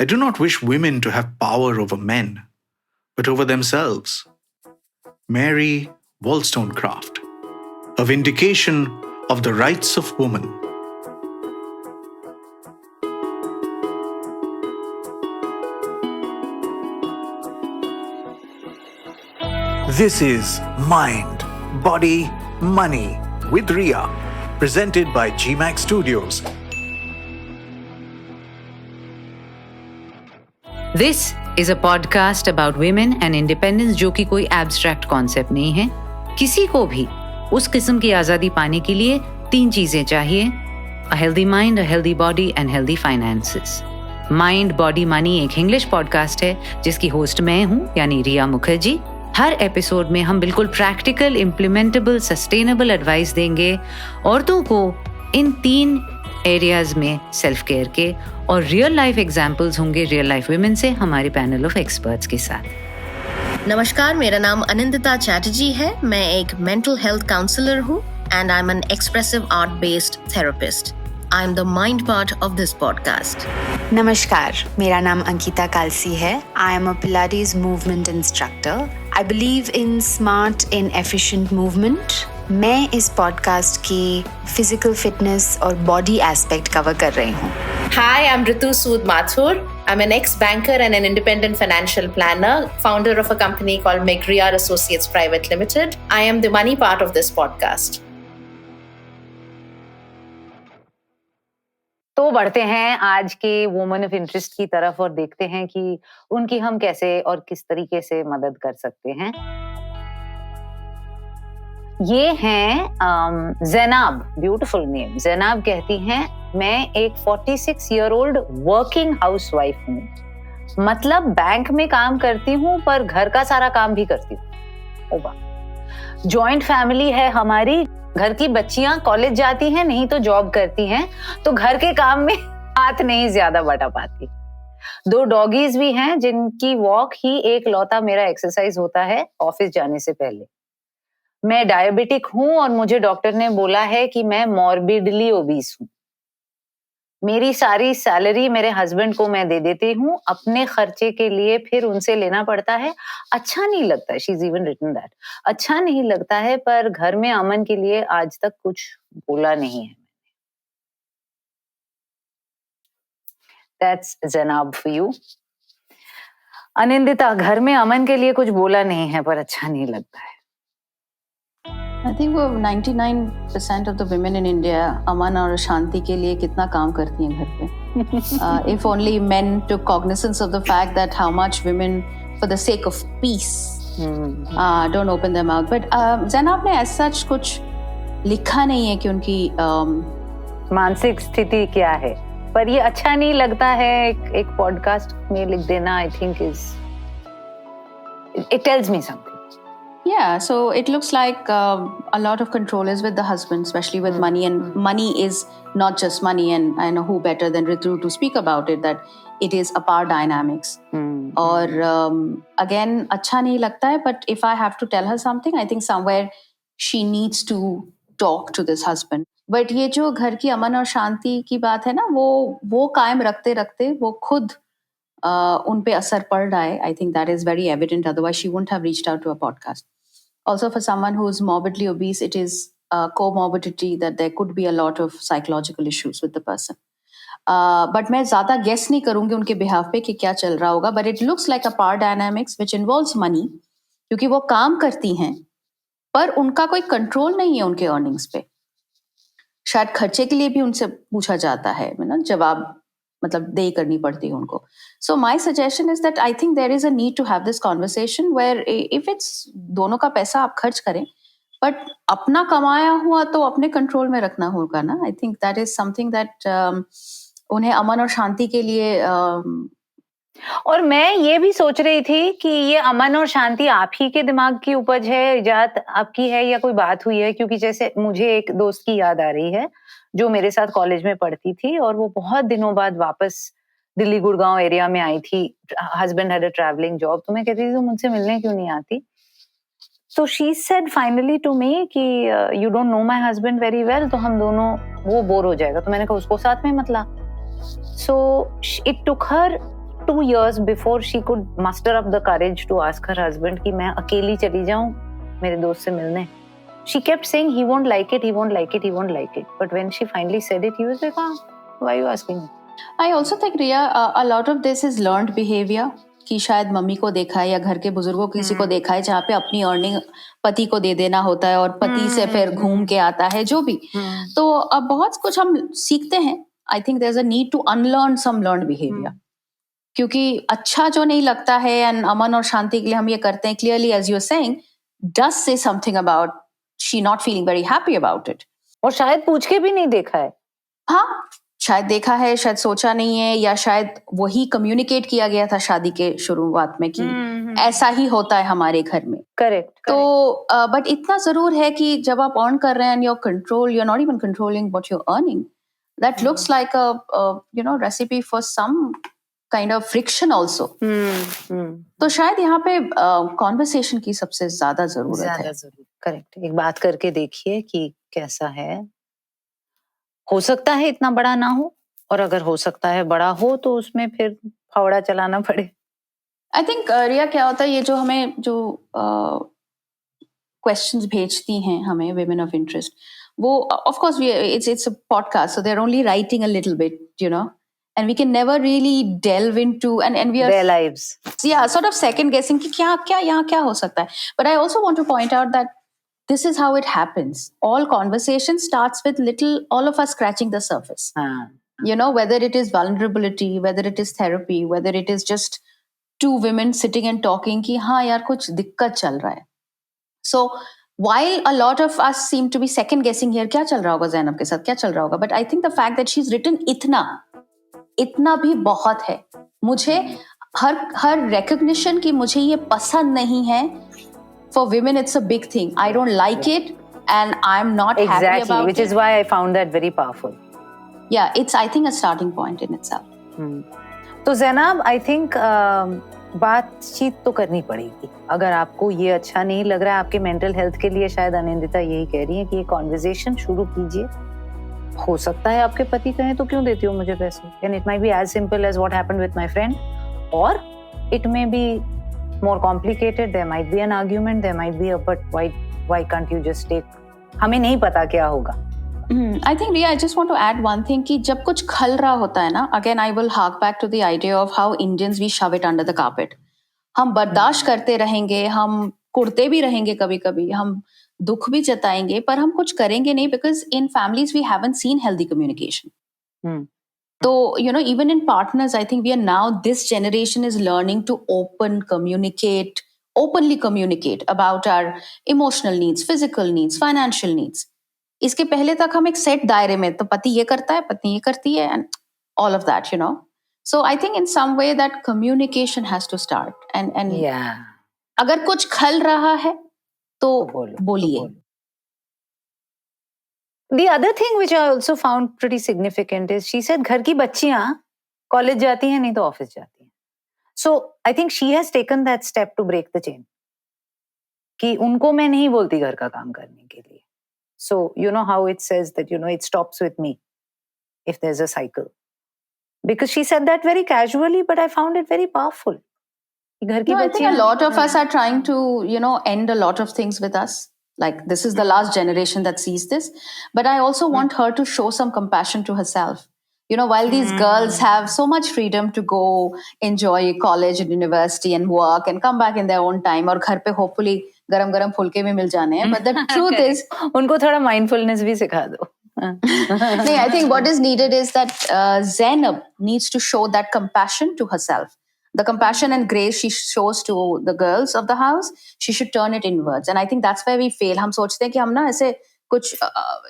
I do not wish women to have power over men, but over themselves. Mary Wollstonecraft, a vindication of the rights of woman. This is Mind, Body, Money with Ria, presented by GMAX Studios. This is a podcast about women and independence, जो कि कोई abstract concept नहीं है. किसी को भी उस किस्म की आज़ादी पाने के लिए 3 चीज़ें चाहिए: a healthy mind, a healthy body and healthy finances. Mind, Body, Money एक इंग्लिश पॉडकास्ट है जिसकी होस्ट मैं हूँ, यानी रिया मुखर्जी. हर एपिसोड में हम बिल्कुल प्रैक्टिकल, इम्प्लीमेंटेबल, सस्टेनेबल एडवाइस देंगे औरतों को इन 3 एरियाज में सेल्फ केयर के, और रियल लाइफ एग्जाम्पल्स होंगे रियल लाइफ वुमेन से हमारे पैनल ऑफ एक्सपर्ट्स के साथ. नमस्कार, मेरा नाम अनिंदिता चैटर्जी है. मैं एक मेंटल हेल्थ काउंसलर हूँ and I am an expressive art based therapist. I am the mind part of this podcast. नमस्कार, मेरा नाम अंकिता कालसी है. I am a Pilates movement instructor. I believe in smart and efficient movement. मैं इस podcast की physical fitness और body aspect cover कर रही हूँ. Hi, I'm Ritu Sood Mathur. I'm an ex-banker and an independent financial planner, founder of a company called McGreer Associates Private Limited. I am the money part of this podcast. तो बढ़ते हैं आज के women of interest की तरफ और देखते हैं कि उनकी हम कैसे और किस तरीके से मदद कर सकते हैं. ये हैं ज़ैनाब. Beautiful name. ज़ैनाब कहती हैं, मैं एक 46 ईयर ओल्ड वर्किंग हाउसवाइफ हूँ. मतलब बैंक में काम करती हूँ पर घर का सारा काम भी करती हूँ. वाह. जॉइंट फैमिली है हमारी. घर की बच्चियां कॉलेज जाती हैं, नहीं तो जॉब करती हैं, तो घर के काम में हाथ नहीं ज्यादा बटा पाती. 2 डॉगीज भी हैं जिनकी वॉक ही एक लौता मेरा एक्सरसाइज होता है ऑफिस जाने से पहले. मैं डायबिटिक हूं और मुझे डॉक्टर ने बोला है कि मैं मॉर्बिडली ओबीस हूं. मेरी सारी सैलरी मेरे हस्बैंड को मैं दे देती हूँ. अपने खर्चे के लिए फिर उनसे लेना पड़ता है. अच्छा नहीं लगता है. She is even written that. अच्छा नहीं लगता है, पर घर में अमन के लिए आज तक कुछ बोला नहीं है. That's Zainab for you. Anindita, घर में अमन के लिए कुछ बोला नहीं है पर अच्छा नहीं लगता है. I think वो 99% of the women in India अमन और शांति के लिए कितना काम करती हैं घर पे. If only men took cognizance of the fact that how much women, for the sake of peace, don't open their mouth. But Zainab ने as such कुछ लिखा नहीं है कि उनकी मानसिक स्थिति क्या है, पर ये अच्छा नहीं लगता है एक पॉडकास्ट में लिख देना. I think it tells me something. Yeah, so it looks like a lot of control is with the husband, especially with money, and money is not just money. And I know who better than Ritu to speak about it, that it is a power dynamics. Or again, अच्छा नहीं लगता है, but if I have to tell her something, I think somewhere she needs to talk to this husband. But ये जो घर की अमन और शांति की बात है ना, वो कायम रखते रखते वो खुद उन पे असर पड़ रहा है. I think that is very evident. Otherwise, she wouldn't have reached out to a podcast. Also, for someone who is morbidly obese, it is a comorbidity that there could be a lot of psychological issues with the person. But मैं ज़्यादा guess नहीं करूँगी उनके behalf पे कि क्या चल रहा होगा. But it looks like a power dynamics which involves money, क्योंकि वो काम करती हैं, पर उनका कोई control नहीं है उनके earnings पे. शायद खर्चे के लिए भी उनसे पूछा जाता है, जवाब मतलब दे करनी पड़ती है उनको. So my suggestion is that I think there is a need to have this conversation where if it's दोनों का पैसा आप खर्च करें, but अपना कमाया हुआ तो अपने कंट्रोल में रखना होगा ना. I think that is something that उन्हें अमन और शांति के लिए और मैं ये भी सोच रही थी कि ये अमन और शांति आप ही के दिमाग की उपज है, इजाद आपकी है, या कोई बात हुई है. क्योंकि जैसे मुझे एक दोस्त की याद आ रही है जो मेरे साथ कॉलेज में पढ़ती थी और वो बहुत दिनों बाद वापस दिल्ली गुड़गांव एरिया में आई थी. Husband had a travelling job. तो मैं कहती थी, तो मुझसे मिलने क्यों नहीं आती? So she said finally to me कि you don't know my husband very well, तो हम दोनों वो बोर हो जाएगा. तो मैंने कहा उसको साथ में मत ला. So it took her 2 years before she could muster up the courage to ask her husband कि मैं अकेली चली जाऊं मेरे दोस्त से मिलने. She kept saying he won't like it, he won't like it, he won't like it. But when she finally said it, he was like, why are you asking me? I also think, Riya, a lot of this is learned behavior. कि शायद mummy को देखा है या घर के बुजुर्गों किसी को देखा है जहाँ पे अपनी अर्निंग पति को दे देना होता है और पति से फिर घूम के आता है जो भी. तो अब बहुत कुछ हम सीखते हैं. I think there is a need to unlearn some learned behaviour, क्योंकि अच्छा जो नहीं लगता है एंड अमन और शांति के लिए हम ये करते हैं, clearly as you are saying does say something about she not feeling very happy about it. और शायद पूछ के भी नहीं देखा है. हाँ, शायद देखा है, शायद सोचा नहीं है, या शायद वही कम्युनिकेट किया गया था शादी के शुरुआत में कि ऐसा ही होता है हमारे घर में. करेक्ट. तो बट इतना जरूर है कि जब आप अर्न कर रहे हैं your control, you are not even controlling what you are earning, that looks like a recipe for some kind of friction also. तो शायद यहाँ पे कॉन्वर्सेशन की सबसे ज्यादा जरूरत है. करेक्ट. एक बात करके देखिए कि कैसा है. हो सकता है इतना बड़ा ना हो, और अगर हो सकता है बड़ा हो तो उसमें फिर फावड़ा चलाना पड़े. आई थिंक रिया क्या होता है, ये जो हमें जो क्वेश्चंस भेजती हैं हमें women of interest, वो of course it's a podcast, so they're only writing a little bit, you know, and we can never really delve into and we are their lives, sort of second guessing कि क्या यहाँ क्या हो सकता है. But I also want to point out that this is how it happens. All conversation starts with all of us scratching the surface. You know, whether it is vulnerability, whether it is therapy, whether it is just two women sitting and talking कि हाँ यार कुछ दिक्कत चल रहा है. So while a lot of us seem to be second guessing here, क्या चल रहा होगा ज़ैनब के साथ, क्या चल रहा होगा, but I think the fact that she's written इतना भी बहुत है. मुझे हर recognition कि मुझे ये पसंद नहीं है, for women it's a big thing. I don't like it and I'm not happy about it. Exactly, which is why I found that very powerful. Yeah, it's I think a starting point in itself. तो Zainab, I think बातचीत तो करनी पड़ेगी. अगर आपको ये अच्छा नहीं लग रहा है आपके मेंटल हेल्थ के लिए, शायद अनिंदिता यही कह रही है कि ये कॉन्वर्सेशन शुरू कीजिए. हो सकता है आपके पति कहें तो क्यों देती हो मुझे पैसे, and it might be as simple as what happened with my friend, or it may be more complicated. There might be an argument, there might be a but why can't you just take, हमें नहीं पता क्या होगा. I think Riya, I just want to add one thing कि जब कुछ खल रहा होता है ना, again I will hark back to the idea of how Indians we shove it under the carpet. हम बर्दाश्त करते रहेंगे, हम कुड़ते भी रहेंगे, कभी कभी हम दुख भी जताएंगे, पर हम कुछ करेंगे नहीं, because in families we haven't seen healthy communication. So, you know, even in partners, I think we are now, this generation is learning to openly communicate about our emotional needs, physical needs, financial needs. इसके पहले तक हम एक set दायरे में, तो पति ये करता है, पत्नी ये करती है, and all of that, you know. So I think in some way that communication has to start. And yeah. अगर कुछ खल रहा है, तो बोलिए. The other thing which I also found pretty significant is she said घर की बच्चियां कॉलेज जाती हैं नहीं तो ऑफिस जाती हैं. So I think she has taken that step to break the chain. कि उनको मैं नहीं बोलती घर का काम करने के लिए. So you know how it says that, you know, it stops with me if there's a cycle. Because she said that very casually, but I found it very powerful. घर की I think a lot of us are trying to, you know, end a lot of things with us. Like this is the last generation that sees this. But I also want her to show some compassion to herself. You know, while these girls have so much freedom to go enjoy college and university and work and come back in their own time, और घर पे hopefully गरम फुलके भी मिल जाने हैं. But the truth is, उनको थोड़ा mindfulness भी सिखा दो. No, I think what is needed is that Zainab needs to show that compassion to herself. The compassion and grace she shows to the girls of the house, she should turn it inwards. And I think that's where we fail. हम सोचते हैं कि हम ना ऐसे कुछ,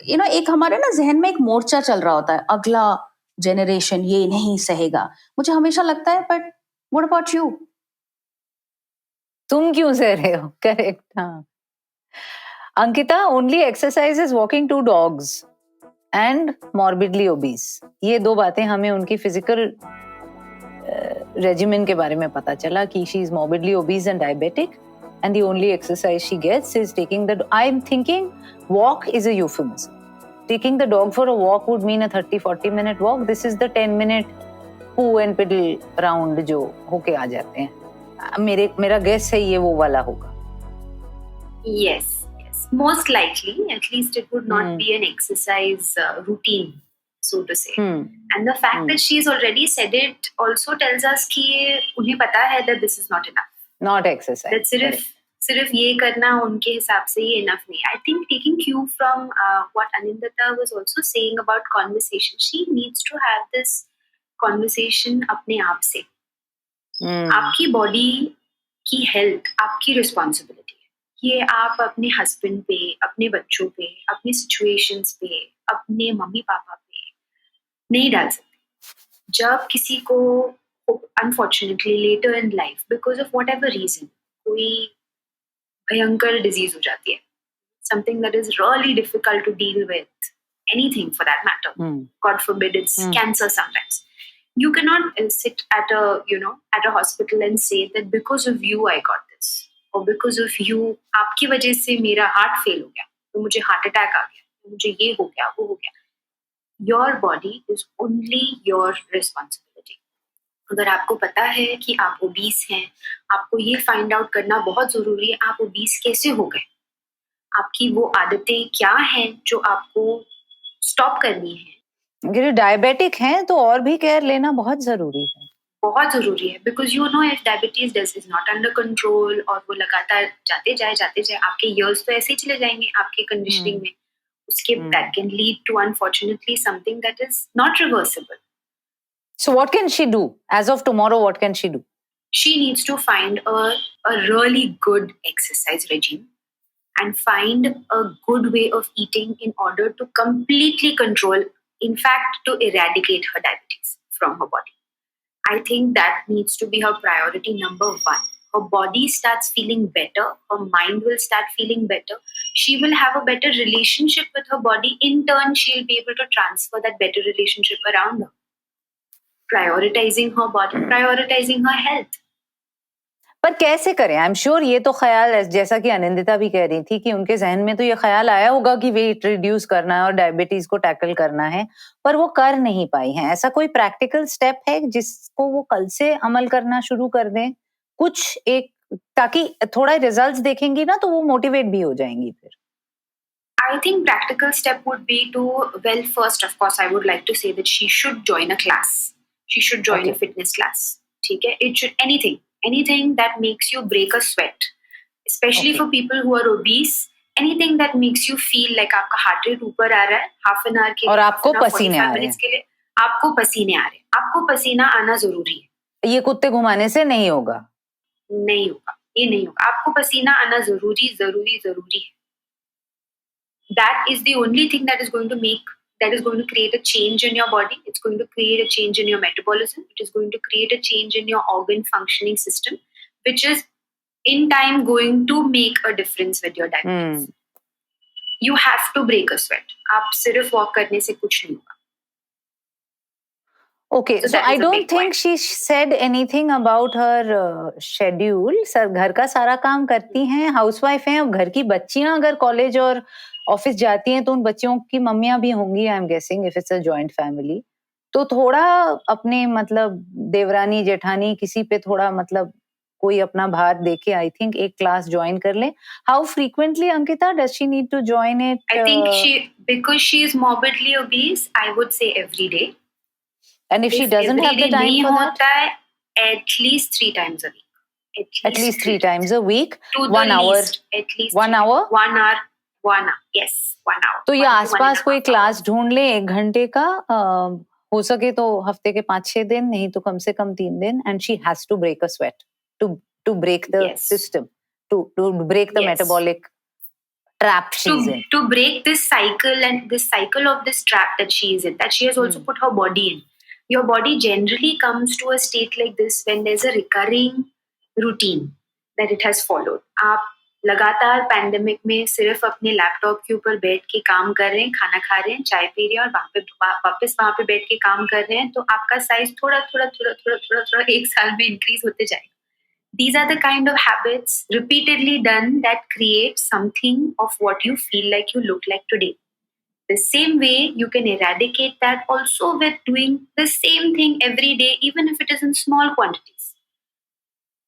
you know, एक हमारे ना जहन में एक मोर्चा चल रहा होता है, अगला generation ये नहीं सहेगा. मुझे हमेशा लगता है, but what about you? तुम क्यों सह रहे हो? Correct. हाँ. Ankita, only exercise is walking 2 dogs and morbidly obese. ये 2 बातें हमें उनकी physical regimen के बारे में पता चला कि she is morbidly obese and diabetic, and the only exercise she gets is taking the. I'm thinking walk is a euphemism. Taking the dog for a walk would mean a 30-40 minute walk. This is the 10-minute पू and पिडल round जो होके आ जाते हैं। मेरा guess है ये वो वाला होगा। Yes, yes. Most likely, at least it would not be an exercise routine, so to say. And the fact that she's already said it also tells us कि उन्हें पता है that this is not enough. Not exercise. That सिर्फ ये करना उनके हिसाब से ही enough नहीं. I think taking cue from what Anindita was also saying about conversation, she needs to have this conversation अपने आप से. आपकी body की health आपकी responsibility. ये आप अपने हस्बैंड पे, अपने बच्चों पे, अपने सिचुएशंस पे, अपने मम्मी पापा पे नहीं डाल सकते। जब किसी को unfortunately later in life because of whatever reason कोई भयंकर डिजीज हो जाती है, something that is really difficult to deal with, anything for that matter, God forbid it's cancer sometimes, you cannot sit at a hospital and say that because of you I got this, or because of you आपकी वजह से मेरा heart fail हो गया, तो मुझे heart attack आ गया, तो मुझे ये हो गया वो हो गया. Your body is only your responsibility. अगर आपको पता है कि आप ओबीस हैं, आपको ये फाइंड आउट करना बहुत जरूरी है आप ओबीस कैसे हो गए, आपकी वो आदतें क्या हैं जो आपको स्टॉप करनी है. अगर डायबिटिक हैं तो और भी केयर लेना बहुत जरूरी है. बहुत जरूरी है, because you know if diabetes is not under control और वो लगातार जाते जाए आपके इयर्स तो ऐसे ही चले जाएंगे आपके कंडीशनिंग में, उसके that can lead to unfortunately something that is not reversible. So what can she do as of tomorrow? What can she do? She needs to find a really good exercise regime and find a good way of eating in order to completely control, in fact to eradicate her diabetes from her body. I think that needs to be her priority number one. Her body starts feeling better, her mind will start feeling better, she will have a better relationship with her body, in turn she'll be able to transfer that better relationship around her. Prioritizing her body, prioritizing her health. पर कैसे करें? I am sure ये तो ख्याल, जैसा कि अनिंदिता भी कह रही थी कि उनके जहन में तो ये ख्याल आया होगा कि वेट रिड्यूस करना है और डायबिटीज को टैकल करना है, पर वो कर नहीं पाई हैं. ऐसा कोई प्रैक्टिकल स्टेप है जिसको वो कल से अमल करना शुरू कर दें, कुछ एक, ताकि थोड़ा रिजल्ट्स देखेंगी ना तो वो मोटिवेट भी हो जाएंगी फिर. I think practical step would be to, well, first of course I would like to say that she should join a class. She should join a fitness class. ठीक है? It should anything that makes you break a sweat, especially for people who are obese. Anything that makes you feel like आपका heart rate ऊपर आ रहा है half an hour के लिए, और आपको पसीने आ रहे हैं, आपको पसीने आ रहे हैं, आपको पसीना आना जरूरी है. ये कुत्ते घुमाने से नहीं होगा, नहीं होगा, ये नहीं होगा. आपको पसीना आना जरूरी है. That is the only thing that is going to create a change in your body. It's going to create a change in your metabolism. It is going to create a change in your organ functioning system, which is in time going to make a difference with your diabetes. You have to break a sweat. आप सिर्फ walk करने से कुछ नहीं होगा. Okay, so I don't think she said anything about her schedule. Sir घर का सारा काम करती हैं, हाउसवाइफ हैं, अब घर की बच्चियां अगर कॉलेज और ऑफिस जाती हैं तो उन बच्चियों की मम्मियां भी होंगी, I am guessing, if it's a joint family. तो थोड़ा अपने मतलब देवरानी जेठानी किसी पे थोड़ा मतलब कोई अपना भार देके आई थिंक एक क्लास ज्वाइन कर ले. How frequently Ankita does she need to join it? I think because she is morbidly obese, I would say every day. And if she doesn't have the time for that, at least 3 times a week. At least 3 times a week, to 1 hour, at least 1 hour, 1 hour, yes, 1 hour. तो ये आसपास कोई class ढूंढ ले 1 घंटे का, हो सके तो हफ्ते के 5-6 दिन, नहीं तो कम से कम 3 दिन. And she has to break a sweat to break the system, to break the metabolic trap she's in. To break this cycle and this cycle of this trap that she is in, that she has also put her body in. Your body generally comes to a state like this when there's a recurring routine that it has followed. आप लगातार pandemic में सिर्फ अपने laptop के ऊपर बैठ के काम कर रहे हैं, खाना खा रहे हैं, चाय पी रहे हैं और वापस वहां पे बैठ के काम कर रहे हैं, तो आपका साइज थोड़ा 1 साल में इंक्रीज होते जाएगा. These are the kind of habits repeatedly done that create something of what you feel like you look like today. The same way you can eradicate that also with doing the same thing every day, even if it is in small quantities.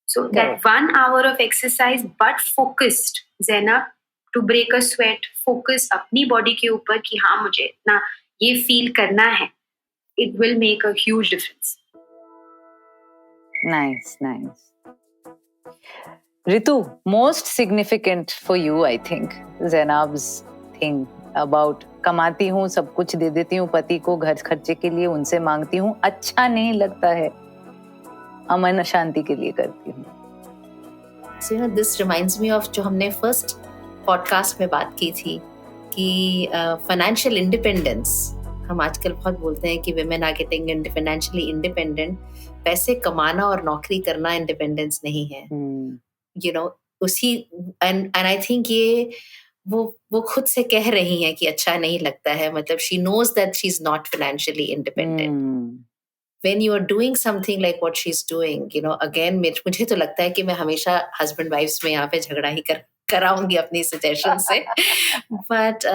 So that 1 hour of exercise, but focused, Zainab, to break a sweat, focus अपनी body के ऊपर कि हाँ मुझे ना ये feel करना है. It will make a huge difference. Nice. Ritu, most significant for you, I think, Zainab's thing about कमाती हूँ, सब कुछ दे देती हूँ पति को घर खर्चे के लिए, उनसे मांगती हूँ, अच्छा नहीं लगता है, अमन शांति के लिए करती हूँ. So, this reminds me of जो हमने first podcast में बात की थी कि financial independence, हम आजकल बहुत बोलते हैं कि women are getting financially independent. पैसे कमाना और नौकरी करना independence नहीं है. You know, उसी and I think ये वो खुद से कह रही हैं कि अच्छा नहीं लगता है, मतलब she knows that she's not financially independent. When you are doing something like what she's doing, you know, again मुझे तो लगता है कि मैं हमेशा husband wives में यहाँ पे झगड़ा ही कराऊंगी अपनी suggestion से, but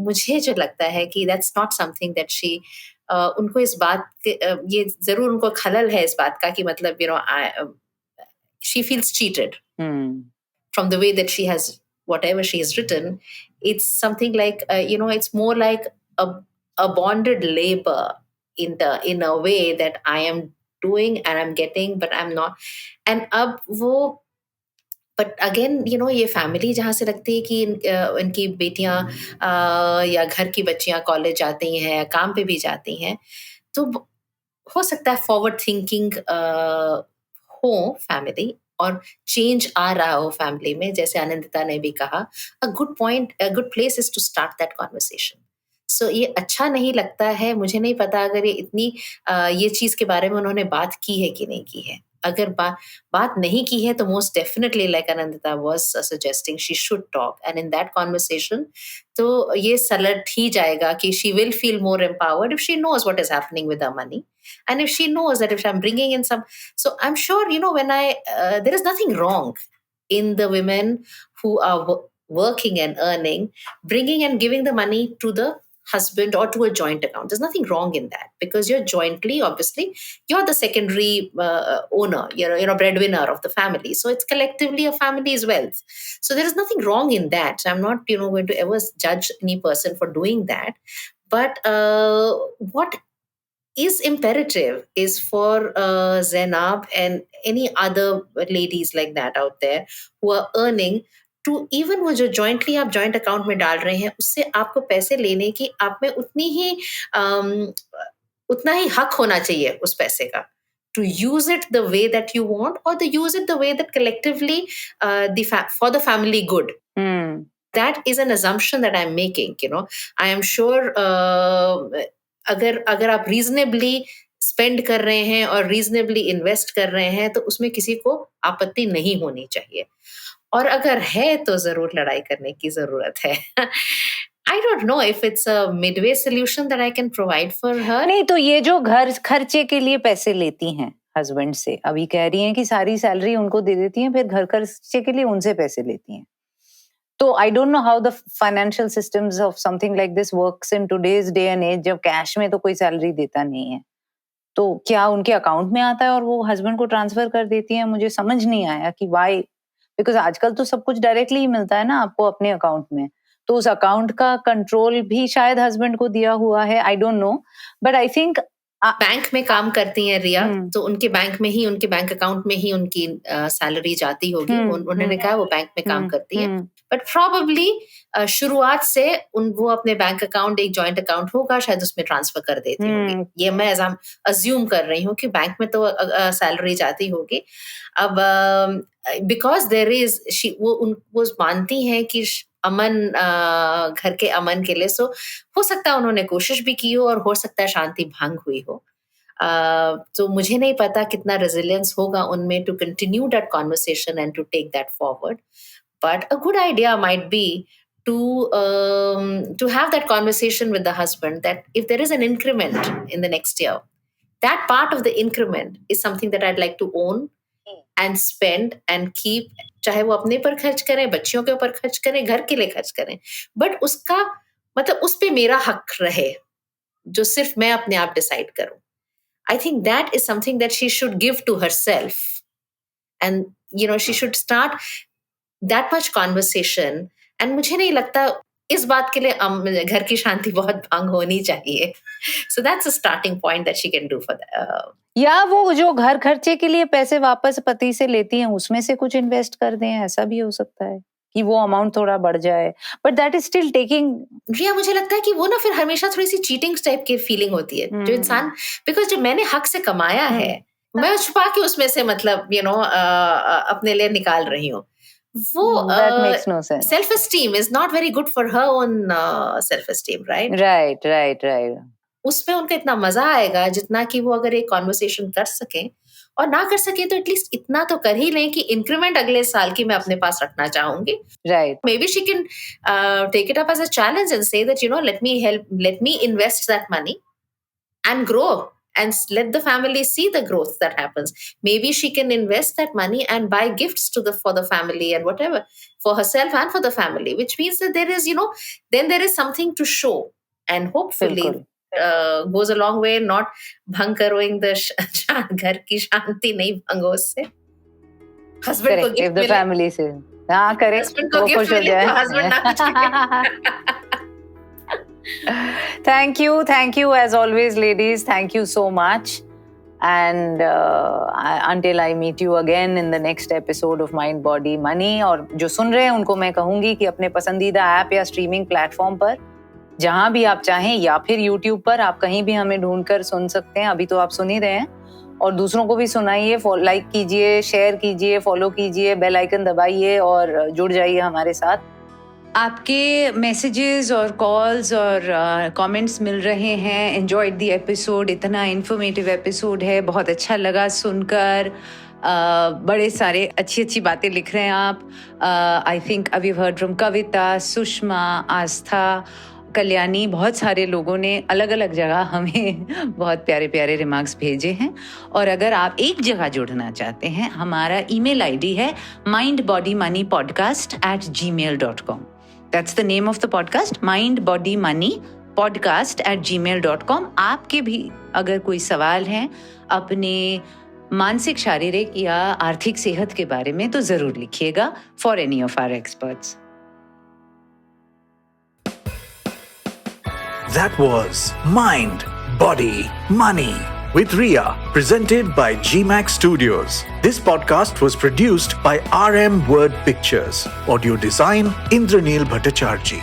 मुझे जो लगता है कि that's not something that she उनको इस बात ये जरूर उनको खलल है इस बात का कि मतलब you know she feels cheated from the way that she has whatever she has written. It's something like you know, it's more like a bonded labor in a way that I am doing and I'm getting, but I'm not. And अब वो but again, you know, ये family जहाँ से लगती है कि इनकी बेटियां या घर की बच्चियां कॉलेज जाती हैं या काम पे भी जाती हैं, तो हो सकता है forward thinking हो family और change आ रहा हो family में, जैसे आनंदिता ने भी कहा, a good place is to start that conversation. So ये अच्छा नहीं लगता है, मुझे नहीं पता अगर ये इतनी ये चीज के बारे में उन्होंने बात की है कि नहीं की है. अगर बात नहीं की है तो most definitely, like Anandita was suggesting, she should talk, and in that conversation तो ये सलट ही जाएगा कि she will feel more empowered if she knows what is happening with her money, and if she knows that if I'm bringing in some, so I'm sure, you know, when there is nothing wrong in the women who are working and earning, bringing and giving the money to the husband or to a joint account. There's nothing wrong in that, because you're jointly, obviously, you're the secondary owner, you're breadwinner of the family. So it's collectively a family's wealth. So there is nothing wrong in that. I'm not, you know, going to ever judge any person for doing that. But what is imperative is for Zainab and any other ladies like that out there who are earning to even वो जो jointly आप joint account में डाल रहे हैं, उससे आपको पैसे लेने की आप में उतना ही हक होना चाहिए उस पैसे का, to use it the way that you want, or to use it the way that collectively for the family good. That is an assumption that I'm making, you know. I am sure अगर आप reasonably spend कर रहे हैं और reasonably invest कर रहे हैं तो उसमें किसी को आपत्ति नहीं होनी चाहिए, और अगर है तो जरूर लड़ाई करने की जरूरत है. I don't know if it's a midway solution that I can provide for her. नहीं तो ये जो घर खर्चे के लिए पैसे लेती हैं हस्बैंड से, अभी कह रही हैं कि सारी सैलरी उनको दे देती हैं, फिर घर खर्चे के लिए उनसे पैसे लेती हैं. तो I don't know how the financial systems of something like this works in today's day and age, जब कैश में तो कोई सैलरी देता नहीं है, तो क्या उनके अकाउंट में आता है और वो हस्बैंड को ट्रांसफर कर देती हैं? मुझे समझ नहीं आया कि why, बिकॉज आजकल तो सब कुछ डायरेक्टली ही मिलता है ना आपको अपने अकाउंट में, तो उस अकाउंट का कंट्रोल भी शायद हस्बैंड को दिया हुआ है. I don't know, but I think bank में काम करती हैं रिया, तो उनके बैंक में ही, उनके बैंक अकाउंट में ही उनकी सैलरी जाती होगी. उन्होंने कहा वो बैंक में काम करती है, बट प्रोबेबली शुरुआत से वो अपने बैंक अकाउंट, एक जॉइंट अकाउंट होगा शायद, उसमें ट्रांसफर कर देती होगी. ये मैं अज्यूम कर रही हूँ कि बैंक में तो सैलरी जाती होगी. अब बिकॉज देयर इज वो मानती हैं कि अमन, घर के अमन के लिए, सो हो सकता है उन्होंने कोशिश भी की हो और हो सकता है शांति भंग हुई हो. तो मुझे नहीं पता कितना रेजिलियंस होगा उनमें to continue that conversation and to take that forward. But a good idea might be to have that conversation with the husband, that if there is an increment in the next year, that part of the increment is something that I'd like to own and spend and keep. चाहे वो अपने पर खर्च करें, बच्चियों के ऊपर खर्च करें, घर के लिए खर्च करें, but उसका मतलब उस पे मेरा हक रहे, जो सिर्फ मैं अपने आप डिसाइड करूं. I think that is something that she should give to herself. And, she should start that much conversation. And मुझे नहीं लगता इस बात के लिए घर की शांति बहुत भंग होनी चाहिए. So that's a starting point that she can do for that. या वो जो घर खर्चे के लिए पैसे वापस पति से लेती हैं उसमें से कुछ इन्वेस्ट कर दें, ऐसा भी हो सकता है कि वो अमाउंट थोड़ा बढ़ जाए. But that is still taking. Riya, मुझे लगता है कि वो ना फिर हमेशा थोड़ी सी चीटिंग टाइप की फीलिंग होती है. जो इंसान, बिकॉज जो मैंने हक से कमाया है, मैं छुपा के उसमें से मतलब अपने लिए निकाल रही हूँ. वो self esteem is not very good for her own self esteem, right? Right. उसमें उनका इतना मजा आएगा जितना कि वो अगर एक कॉन्वर्सेशन कर सकें, और ना कर सके तो एटलीस्ट इतना तो कर ही लें कि इंक्रीमेंट अगले साल की मैं अपने पास रखना चाहूंगी. Right. Maybe she can take it up as a challenge and say that, let me invest that money and grow and let the family see the growth that happens. Maybe she can invest that money and buy gifts for the family and whatever, for herself and for the family, which means that there is, then there is something to show, and hopefully goes a long way, not bhang karowing the घर की शांति नहीं भंग हो उससे. Husband को gift the family से हाँ करे, husband को gift मिले तो husband ना कुछ. Thank you as always, ladies. Thank you so much. And until I meet you again in the next episode of Mind Body Money, और जो सुन रहे हैं उनको मैं कहूंगी कि अपने पसंदीदा ऐप या स्ट्रीमिंग प्लेटफॉर्म पर जहां भी आप चाहें, या फिर YouTube पर, आप कहीं भी हमें ढूंढकर सुन सकते हैं. अभी तो आप सुन ही रहे हैं, और दूसरों को भी सुनाइए. लाइक कीजिए, शेयर कीजिए, फॉलो कीजिए, बेल आइकन दबाइए और जुड़ जाइए हमारे साथ. आपके मैसेजेस और कॉल्स और कमेंट्स मिल रहे हैं. एंजॉयड द एपिसोड, इतना इन्फॉर्मेटिव एपिसोड है, बहुत अच्छा लगा सुनकर. बड़े सारे अच्छी बातें लिख रहे हैं आप. आई थिंक अभी हर्ड फ्रॉम कविता, सुषमा, आस्था, कल्याणी, बहुत सारे लोगों ने अलग अलग जगह हमें बहुत प्यारे प्यारे रिमार्क्स भेजे हैं. और अगर आप एक जगह जुड़ना चाहते हैं, हमारा ईमेल आईडी है mindbodymoneypodcast@gmail.com. That's the name of the podcast, mindbodymoneypodcast@gmail.com. आपके भी अगर कोई सवाल हैं अपने मानसिक, शारीरिक या आर्थिक सेहत के बारे में, तो जरूर लिखिएगा for any of our experts. That was Mind, Body, Money with Ria, presented by GMAX Studios. This podcast was produced by RM Word Pictures. Audio design, Indranil Bhattacharjee.